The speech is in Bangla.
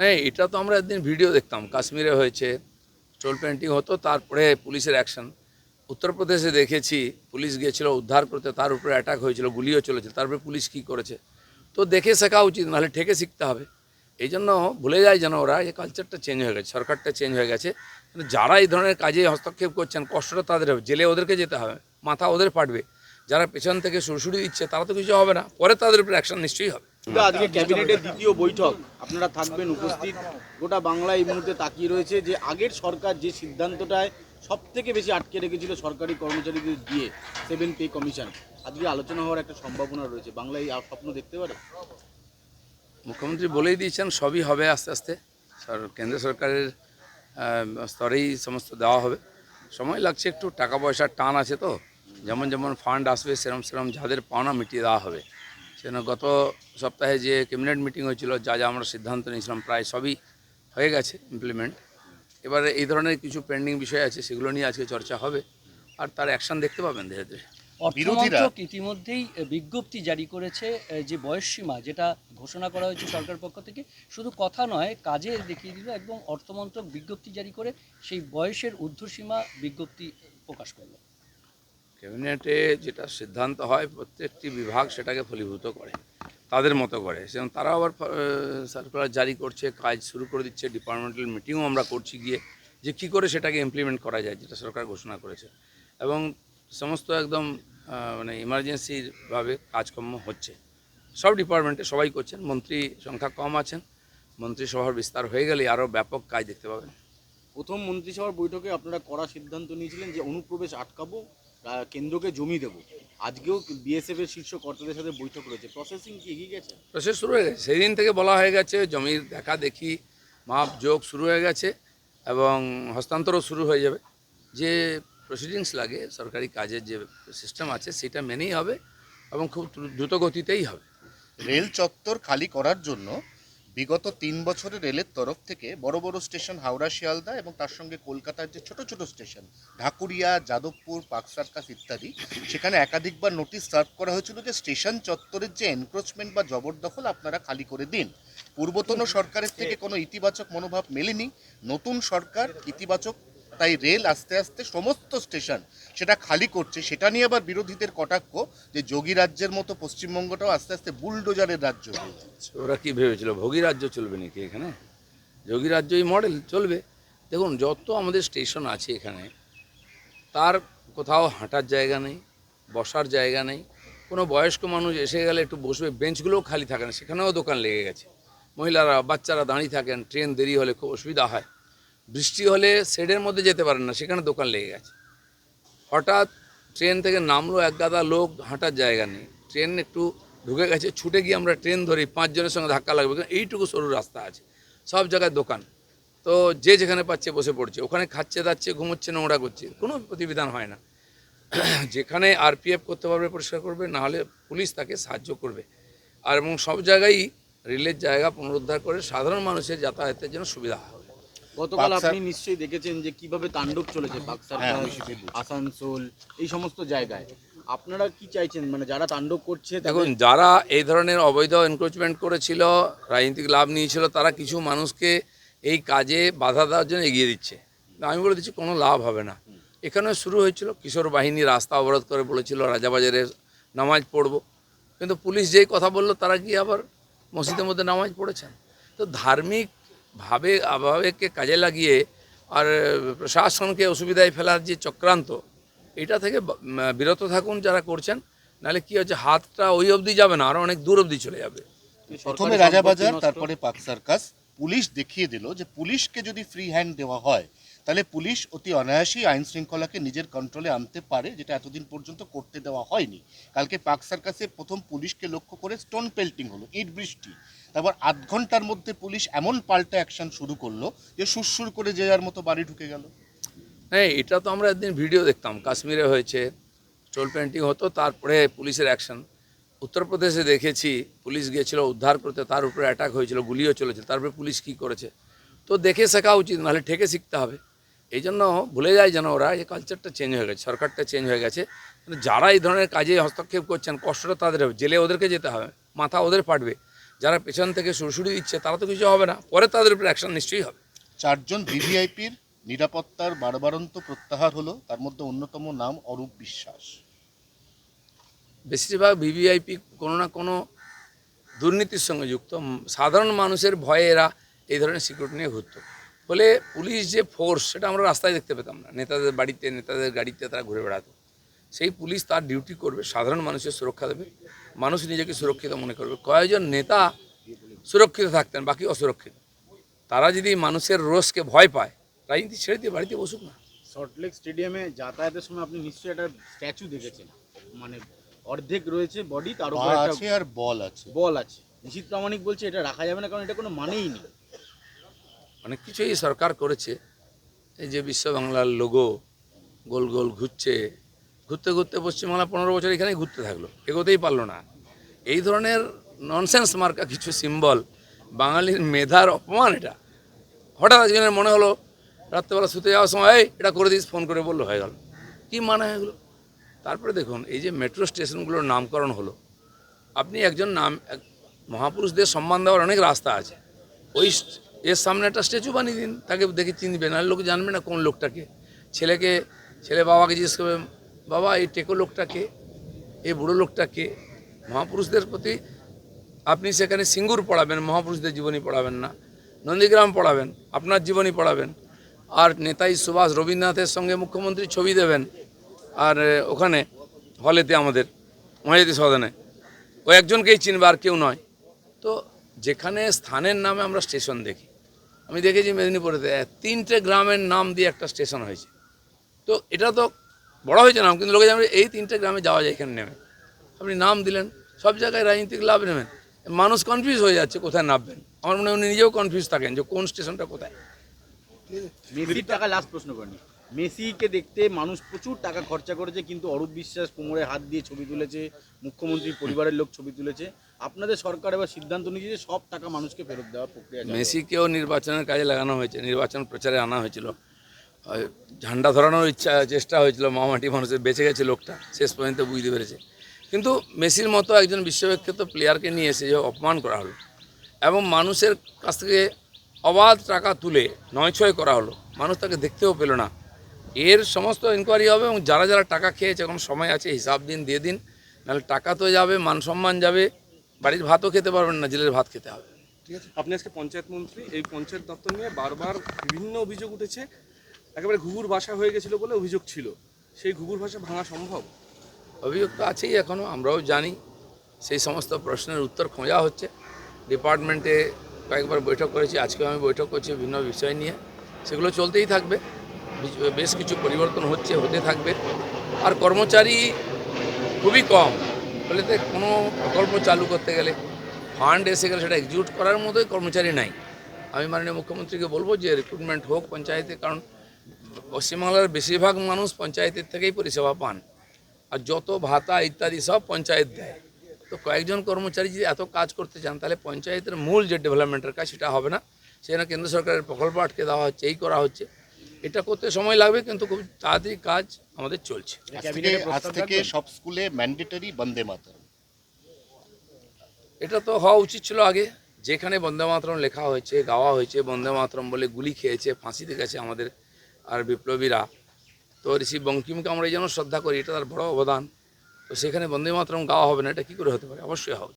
হ্যাঁ, এটা তো আমরা একদিন ভিডিও দেখতাম, কাশ্মীরে হয়েছে, স্টোল পেন্টিং হতো, তারপরে পুলিশের অ্যাকশন। উত্তরপ্রদেশে দেখেছি পুলিশ গিয়েছিল উদ্ধার করতে, তার উপরে অ্যাটাক হয়েছিল, গুলিও চলেছিল, তারপরে পুলিশ কী করেছে। তো দেখে শেখা উচিত, নাহলে ঠেকে শিখতে হবে। এই জন্য ভুলে যায় যেন ওরা, এই কালচারটা চেঞ্জ হয়ে গেছে, সরকারটা চেঞ্জ হয়ে গেছে। কিন্তু যারা এই ধরনের কাজে হস্তক্ষেপ করছেন, কষ্টটা তাদের হবে, জেলে ওদেরকে যেতে হবে, মাথা ওদের ফাটবে। যারা পেছন থেকে সুড়সুড়ি দিচ্ছে তারা তো কিছু হবে না, পরে তাদের উপরে অ্যাকশন নিশ্চয়ই হবে। আজকে ক্যাবিনেটের দ্বিতীয় বৈঠক, আপনারা থাকবেন উপস্থিত। গোটা বাংলা এই মুহূর্তে তাকিয়ে রয়েছে যে আগের সরকার যে সিদ্ধান্তটায় সব থেকে বেশি আটকে রেখেছিল সরকারি কর্মচারীদের দিয়ে 7 পে কমিশন, আজকে আলোচনা হওয়ার একটা সম্ভাবনা রয়েছে। বাংলা এই স্বপ্ন দেখতে পারে? মুখ্যমন্ত্রী বলেই দিয়েছেন সবই হবে আস্তে আস্তে, কেন্দ্র সরকারের স্তরেই সমস্ত দেওয়া হবে। সময় লাগছে একটু, টাকা পয়সার টান আছে তো, যেমন যেমন ফান্ড আসবে সেরম সেরম যাদের পাওনা মিটিয়ে দেওয়া হবে। সেজন্য গত সপ্তাহে যে ক্যাবিনেট মিটিং হয়েছিল, যা যা আমরা সিদ্ধান্ত নিয়েছিলাম প্রায় সবই হয়ে গেছে ইমপ্লিমেন্ট। এবারে এই ধরনের কিছু পেন্ডিং বিষয় আছে, সেগুলো নিয়ে আজকে চর্চা হবে, আর তার অ্যাকশন দেখতে পাবেন ধীরে ধীরে। অর্থমন্ত্রক ইতিমধ্যেই বিজ্ঞপ্তি জারি করেছে, যে বয়সসীমা যেটা ঘোষণা করা হয়েছে সরকার পক্ষ থেকে, শুধু কথা নয় কাজে দেখিয়ে দিল, একদম অর্থমন্ত্রক বিজ্ঞপ্তি জারি করে সেই বয়সের ঊর্ধ্বসীমা বিজ্ঞপ্তি প্রকাশ করলো। ক্যাবিনেটে যেটা সিদ্ধান্ত হয় প্রত্যেকটি বিভাগ সেটাকে ফলীভূত করে তাদের মতো করে, সেরকম তারা আবার সার্কুলার জারি করছে, কাজ শুরু করে দিচ্ছে। ডিপার্টমেন্টাল মিটিংও আমরা করছি গিয়ে, যে কী করে সেটাকে ইমপ্লিমেন্ট করা যায়, যেটা সরকার ঘোষণা করেছে। এবং সমস্ত একদম মানে ইমার্জেন্সিভাবে কাজকর্ম হচ্ছে সব ডিপার্টমেন্টে, সবাই করছেন। মন্ত্রী সংখ্যা কম আছেন, মন্ত্রিসভার বিস্তার হয়ে গেলে আরও ব্যাপক কাজ দেখতে পাবেন। প্রথম মন্ত্রিসভার বৈঠকে আপনারা কড়া সিদ্ধান্ত নিয়েছিলেন যে অনুপ্রবেশ আটকাবো, কেন্দ্রকে জমি দেবো। আজকেও বিএসএফ এর শীর্ষ কর্তাদের সাথে বৈঠক রয়েছে, প্রসেসিং কি এগিয়ে গেছে? প্রসেস শুরু হয়ে গেছে, সেই দিন থেকে বলা হয়ে গেছে, জমির দেখা দেখি মাপ যোগ শুরু হয়ে গেছে, এবং হস্তান্তরও শুরু হয়ে যাবে। যে প্রসিডিংস লাগে সরকারি কাজের যে সিস্টেম আছে সেটা মেনেই হবে, এবং খুব দ্রুত গতিতেই হবে। রেল চত্বর খালি করার জন্য বিগত 3 বছরে রেলের তরফ থেকে বড় বড় স্টেশন হাওড়া শিয়ালদা এবং তার সঙ্গে কলকাতার যে ছোট ছোট station Dhakuria, Jadavpur, park circus ইত্যাদি, সেখানে একাধিকবার নোটিশ সার্ভ করা হয়েছিল যে স্টেশন চত্বরের যে এনক্রোচমেন্ট বা জবরদখল আপনারা খালি করে দিন। পূর্বতন সরকারের থেকে কোনো ইতিবাচক মনোভাব মেলেনি, নতুন সরকার ইতিবাচক, তাই রেল আস্তে আস্তে সমস্ত স্টেশন সেটা খালি করছে। সেটা নিয়ে আবার বিরোধীদের কটাক্ষ যে যোগী রাজ্যের মতো পশ্চিমবঙ্গটাও আস্তে আস্তে বুলডোজারের রাজ্য হয়ে যাচ্ছে। ওরা কি ভেবেছিল ভোগী রাজ্য চলবে নাকি এখানে? যোগী রাজ্যই মডেল চলবে। দেখুন, যত আমাদের স্টেশন আছে এখানে, তার কোথাও হাঁটার জায়গা নেই, বসার জায়গা নেই। কোনো বয়স্ক মানুষ এসে গেলে একটু বসবে, বেঞ্চগুলোও খালি থাকে না, সেখানেও দোকান লেগে গেছে। মহিলারা, বাচ্চারা দাঁড়িয়ে থাকেন, ট্রেন দেরি হলে খুব অসুবিধা হয়। বৃষ্টি হলে শেডের মধ্যে যেতে পারেন না, সেখানে দোকান লেগে গেছে। হঠাৎ ট্রেন থেকে নামলো, এক গাদা লোক, হাঁটার জায়গা নেই। ট্রেন একটু ঢুকে গেছে, ছুটে গিয়ে আমরা ট্রেন ধরি, 5 জনের সঙ্গে ধাক্কা লাগবে, কারণ এইটুকু সরু রাস্তা আছে। সব জায়গায় দোকান, তো যে যেখানে পাচ্ছে বসে পড়ছে, ওখানে খাচ্ছে দাচ্ছে, ঘুমোচ্ছে, নোংরা করছে, কোনো প্রতিবিধান হয় না। যেখানে আরপিএফ করতে পারবে পরিষ্কার করবে, না হলে পুলিশ তাকে সাহায্য করবে। আর এবং সব জায়গায় রেলের জায়গা পুনরুদ্ধার করে সাধারণ মানুষের যাতায়াতের জন্য সুবিধা হবে। গতকাল আপনি নিশ্চয়ই দেখেছেন যে কিভাবে তাণ্ডব চলেছে বাক্সার, আসানসোল, এই সমস্ত জায়গায়। আপনারা কি চাইছেন, মানে যারা তাণ্ডব করছে? দেখুন, যারা এই ধরনের অবৈধ এনক্রোচমেন্ট করেছিল, রাজনৈতিক লাভ নিয়েছিল, তারা কিছু মানুষকে এই কাজে বাধা দেওয়ার জন্য এগিয়ে দিচ্ছে। আমি বলে দিচ্ছি কোনো লাভ হবে না। এখানে শুরু হয়েছিল, কিশোর বাহিনী রাস্তা অবরোধ করে বলেছিল রাজাবাজারে নামাজ পড়ব, কিন্তু পুলিশ যেই কথা বললো তারা গিয়ে আবার মসজিদের মধ্যে নামাজ পড়েছেন। তো ধার্মিকভাবে আবহাওয়াকে কাজে লাগিয়ে আর প্রশাসনকে অসুবিধায় ফেলার যে চক্রান্ত, এটা থেকে বিরত থাকুন যারা করছেন। নাহলে কি হচ্ছে, হাতটা ওই অবধি যাবে না, আরও অনেক দূর অবধি চলে যাবে। প্রথমে রাজাবাজার, তারপরে পার্ক সার্কাস। পুলিশ দেখিয়ে দিল যে পুলিশকে যদি ফ্রি হ্যান্ড দেওয়া হয় তাহলে পুলিশ অতি অনায়াসেই আইন শৃঙ্খলাকে নিজের কন্ট্রোলে আনতে পারে, যেটা এতদিন পর্যন্ত করতে দেওয়া হয়নি। কালকে পার্ক সার্কাসে প্রথম পুলিশকে লক্ষ্য করে স্টোন পেল্টিং হলো, ইট বৃষ্টি। তারপর 8 ঘন্টার মধ্যে পুলিশ এমন পাল্টা অ্যাকশন শুরু করলো যে সুরসুর করে যে যার মতো বাড়ি ঢুকে গেল। হ্যাঁ, এটা তো আমরা একদিন ভিডিও দেখতাম, কাশ্মীরে হয়েছে, স্টোল পেন্টিং হতো, তারপরে পুলিশের অ্যাকশন। উত্তরপ্রদেশে দেখেছি পুলিশ গিয়েছিল উদ্ধার করতে, তার উপরে অ্যাটাক হয়েছিল, গুলিও চলেছিল, তারপরে পুলিশ কী করেছে। তো দেখে শেখা উচিত, নাহলে ঠেকে শিখতে হবে। এই জন্য ভুলে যায় যেন ওরা, এই কালচারটা চেঞ্জ হয়ে গেছে, সরকারটা চেঞ্জ হয়ে গেছে। কিন্তু যারা এই ধরনের কাজে হস্তক্ষেপ করছেন, কষ্টটা তাদের হবে, জেলে ওদেরকে যেতে হবে, মাথা ওদের ফাটবে। যারা পেছন থেকে সুরসুরি দিচ্ছে তারা তো কিছু হবে না, পরে তাদের উপর অ্যাকশন নিশ্চয়ই হবে। 4 জন ভিভিআইপির নিরাপত্তার বারবারন্ত প্রত্যাহার হলো, তার মধ্যে অন্যতম নাম অরূপ বিশ্বাস। বেশিরভাগ ভিভিআইপি কোনো না কোনো দুর্নীতির সঙ্গে যুক্ত। সাধারণ মানুষের ভয়ে এরা এই ধরনের সিকিউরিটি নিয়ে ঘুরতো। ফলে পুলিশ যে ফোর্স সেটা আমরা রাস্তায় দেখতে পেতাম না, নেতাদের বাড়িতে নেতাদের গাড়িতে তারা ঘুরে বেড়াতো। সেই পুলিশ তার ডিউটি করবে, সাধারণ মানুষের সুরক্ষা দেবে, মানুষ নিজেকে সুরক্ষিত মনে করবে। কয়েকজন নেতা সুরক্ষিত থাকতেন, বাকি অসুরক্ষিত। তারা যদি মানুষের রোষকে ভয় পায়, রাজনীতি ছেড়ে দিয়ে বাড়িতে বসুক না। সল্টলেক স্টেডিয়ামে যাতায়াতের সময় আপনি নিশ্চয়ই একটা স্ট্যাচু দেখেছেন, মানে অর্ধেক রয়েছে বডি, তার পা উপর একটা আছে আর বল আছে। বল আছে। নিশীথ প্রামাণিক বলছে এটা রাখা যাবে না, কারণ এটা কোনো মানেই নেই। অনেক কিছুই সরকার করেছে। এই যে বিশ্ব বাংলার লোগো গোল গোল ঘুরছে, ঘুরতে ঘুরতে পশ্চিমবাংলা 15 বছর এখানেই ঘুরতে থাকলো, এগোতেই পারলো না। এই ধরনের ননসেন্স মার্কা কিছু সিম্বল, বাঙালির মেধার অপমান। এটা হঠাৎ একজনের মনে হলো রাত্রেবেলা শুতে যাওয়ার সময়, এই এটা করে দিস, ফোন করে বললো, হয়ে গেল। কী মানে এগুলো? তারপরে দেখুন, এই যে মেট্রো স্টেশনগুলোর নামকরণ হলো, আপনি একজন মহাপুরুষদের সম্মান দেওয়ার অনেক রাস্তা আছে। ওই এর সামনে একটা স্ট্যাচু বানিয়ে দিন, তাকে দেখে চিনবে না, লোক জানবে না কোন লোকটাকে। ছেলে বাবাকে জিজ্ঞেস করবে, বাবা এই টেকো লোকটাকে, এই বুড়ো লোকটাকে। মহাপুরুষদের প্রতি আপনি সেখানে সিঙ্গুর পড়াবেন, মহাপুরুষদের জীবনী পড়াবেন না, নন্দীগ্রাম পড়াবেন, আপনার জীবনী পড়াবেন। আর নেতাজি সুভাষ রবীন্দ্রনাথের সঙ্গে মুখ্যমন্ত্রী ছবি দেবেন, আর ওখানে হলেতে আমাদের মহাজাতি সদনে ওই একজনকেই চিনবে, আর কেউ নয়। তো যেখানে স্থানের নামে আমরা স্টেশন দেখি, আমি দেখেছি মেদিনীপুরেতে 3টে গ্রামের নাম দিয়ে একটা স্টেশন হয়েছে। তো এটা তো বড় হয়েছে নাম, কিন্তু লোকে জানবে এই 3টে গ্রামে যাওয়া যায় এখানে নেমে। আপনি নাম দিলেন, সব জায়গায় রাজনীতিক লাভ নেবেন, মানুষ কনফিউজ হয়ে যাচ্ছে কোথায় নামবেন। আমার মনে হয় উনি নিজেও কনফিউজ থাকেন যে কোন স্টেশনটা কোথায়। মেসির টাকা, লাস্ট প্রশ্ন করেনি, মেসিকে দেখতে মানুষ প্রচুর টাকা খরচা করেছে, কিন্তু অরূপ বিশ্বাস কোমরে হাত দিয়ে ছবি তুলেছে, মুখ্যমন্ত্রীর পরিবারের লোক ছবি তুলেছে। আপনাদের সরকার এবার সিদ্ধান্ত নিয়েছে যে সব টাকা মানুষকে ফেরত দেওয়ার প্রক্রিয়া যাবে। মেসিকেও নির্বাচনের কাজে লাগানো হয়েছে, নির্বাচন প্রচারে আনা হয়েছিল, ঝান্ডা ধরানোর চেষ্টা হয়েছিল, মামাটি মানুষের বেঁচে গেছে লোকটা, শেষ পর্যন্ত বুঝতে পেরেছে। কিন্তু মেসির মতো একজন বিশ্ববিখ্যাত প্লেয়ারকে নিয়ে এসে যে অপমান করা হলো এবং মানুষের কাছ থেকে অবাধ টাকা তুলে 9-6 করা হলো, মানুষ তাকে দেখতেও পেল না। এর সমস্ত ইনকোয়ারি হবে এবং যারা যারা টাকা খেয়েছে, এখন সময় আছে, হিসাব দিন, দিয়ে দিন, নাহলে টাকা তো যাবে, মান সম্মান যাবে, বাড়ির ভাতও খেতে পারবেন না, জেলের ভাত খেতে হবে। ঠিক আছে, আপনি আজকে পঞ্চায়েত মন্ত্রী, এই পঞ্চায়েত দপ্তর নিয়ে বারবার বিভিন্ন অভিযোগ উঠেছে, একেবারে ঘুঘুর ভাষা হয়ে গেছিলো বলে অভিযোগ ছিল। সেই ঘুঘুর ভাষা ভাঙা সম্ভব? অভিযোগ তো আছেই, এখনও আমরাও জানি। সেই সমস্ত প্রশ্নের উত্তর খোঁজা হচ্ছে। ডিপার্টমেন্টে কয়েকবার বৈঠক করেছি, আজকেও আমি বৈঠক করছি বিভিন্ন বিষয় নিয়ে, সেগুলো চলতেই থাকবে। বেশ কিছু পরিবর্তন হতে থাকবে। আর কর্মচারী খুবই কম, ফলে কোনো প্রকল্প চালু করতে গেলে, ফান্ড এসে গেলে সেটা এক্সিকিউট করার মতোই কর্মচারী নাই। আমি মাননীয় মুখ্যমন্ত্রীকে বলবো যে রিক্রুটমেন্ট হোক পঞ্চায়েতে, কারণ পশ্চিমবাংলার বেশিরভাগ মানুষ পঞ্চায়েতের থেকেই পরিষেবা পান, আর যত ভাতা ইত্যাদি সব পঞ্চায়েত দেয়। তো কয়েকজন কর্মচারী যদি এত কাজ করতে চান, তাহলে পঞ্চায়েতের মূল যে ডেভেলপমেন্টের কাজ সেটা হবে না। সেখানে কেন্দ্র সরকারের প্রকল্প আটকে দেওয়া হচ্ছে, এই করা হচ্ছে। এটা করতে সময় লাগবে, কিন্তু খুব তাড়াতাড়ি কাজ আমাদের চলছে। আজ থেকে সব স্কুলে ম্যান্ডেটরি বন্দে মাতরম। এটা তো হওয়া উচিত ছিল আগে। যেখানে বন্দে মাতরম লেখা হয়েছে, গাওয়া হয়েছে, বন্দে মাতরম বলে গুলি খেয়েছে, ফাঁসিতে গেছে আমাদের আর বিপ্লবীরা, তো ঋষি বঙ্কিমকে আমরা এই জন্য শ্রদ্ধা করি, এটা তার বড় অবদান। তো সেখানে বন্দে মাতরম গাওয়া হবে না, এটা কী করে হতে পারে? অবশ্যই হবে।